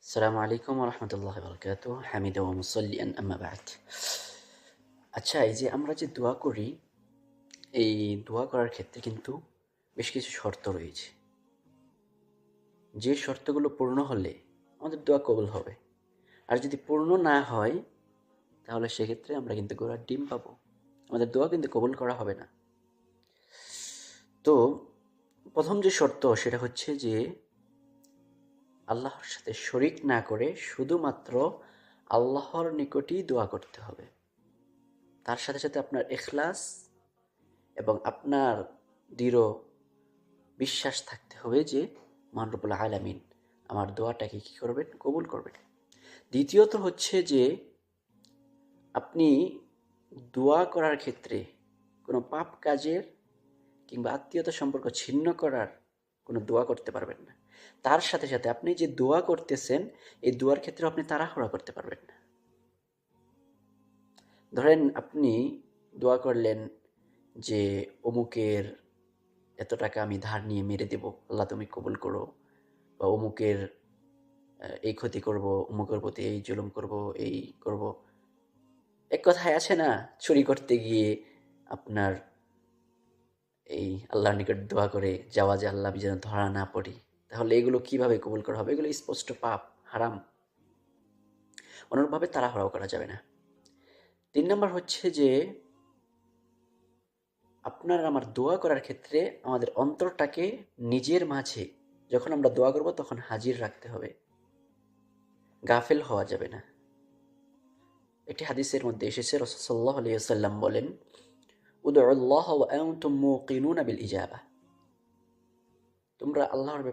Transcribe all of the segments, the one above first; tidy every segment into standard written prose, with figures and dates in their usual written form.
আসসালামু আলাইকুম রহমতুল্লাহ বরকাত হামিদ ওয়া মুসাল্লিয়ান আম্মা বাদ। আচ্ছা, এই যে আমরা যে দোয়া করি, এই দোয়া করার ক্ষেত্রে কিন্তু বেশ কিছু শর্ত রয়েছে। যে শর্তগুলো পূর্ণ হলে আমাদের দোয়া কবুল হবে, আর যদি পূর্ণ না হয় তাহলে সেক্ষেত্রে আমরা কিন্তু ঘোড়ার ডিম পাবো, আমাদের দোয়া কিন্তু কবুল করা হবে না। তো প্রথম যে শর্ত সেটা হচ্ছে যে আল্লাহর সাথে শরিক না করে শুধুমাত্র আল্লাহর নিকটই দোয়া করতে হবে। তার সাথে সাথে আপনার ইখলাস এবং আপনার দৃঢ় বিশ্বাস থাকতে হবে যে মহান রব্বুল আলামিন আমার দোয়াটাকে কী করবেন, কবুল করবেন। দ্বিতীয়ত হচ্ছে যে আপনি দোয়া করার ক্ষেত্রে কোনো পাপ কাজের কিংবা আত্মীয়তা সম্পর্ক ছিন্ন করার কোনো দোয়া করতে পারবেন না। তার সাথে সাথে আপনি যে দোয়া করতেছেন, এই দোয়ার ক্ষেত্রে আপনি তাড়াহুড়া করতে পারবেন না। ধরেন আপনি দোয়া করলেন যে অমুকের এত টাকা আমি ধার নিয়ে মেরে দেব, আল্লাহ তুমি কবুল করো, বা অমুকের এই ক্ষতি করব, অমুকের প্রতি এই জুলুম করব, এই করব। এক কথায় আছে না, চুরি করতে গিয়ে আপনার এই আল্লাহর নিকট দোয়া করে যাওয়া, যে আল্লাহ যেন ধরা না পড়ি। তাহলে এগুলো কিভাবে কবুল করা হবে? এগুলো স্পষ্ট পাপ, হারাম। অনুরূপভাবে তাড়াহুড়াও করা যাবে না। ৩ নম্বর হচ্ছে যে আপনার আমার দোয়া করার ক্ষেত্রে আমাদের অন্তরটাকে নিজের মাঝে যখন আমরা দোয়া করব তখন হাজির রাখতে হবে, গাফেল হওয়া যাবে না। একটি হাদিসের মধ্যে এসেছে, রাসূল সাল্লাল্লাহু আলাইহি ওয়াসাল্লাম বলেন, উদউল্লাহ ওয়া আনতুম মুকিনুনা বিল ইজাবা। তোমরা আল্লাহর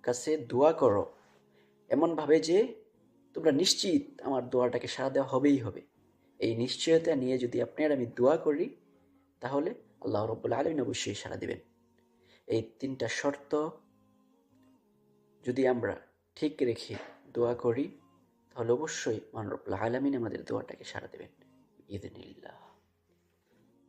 কাছে দোয়া করো এমনভাবে যে তোমরা নিশ্চিত আমার দোয়াটাকে সাড়া দেওয়া হবেই হবে। এই নিশ্চয়তা নিয়ে যদি আপনি আর আমি দোয়া করি তাহলে আল্লাহ রাব্বুল আলামিন অবশ্যই সাড়া দিবেন। এই ৩টা শর্ত যদি আমরা ঠিক রেখে দোয়া করি তাহলে অবশ্যই মহান রব্বুল আলামিন আমাদের দোয়াটাকে সাড়া দেবেন বিইذنিল্লাহ।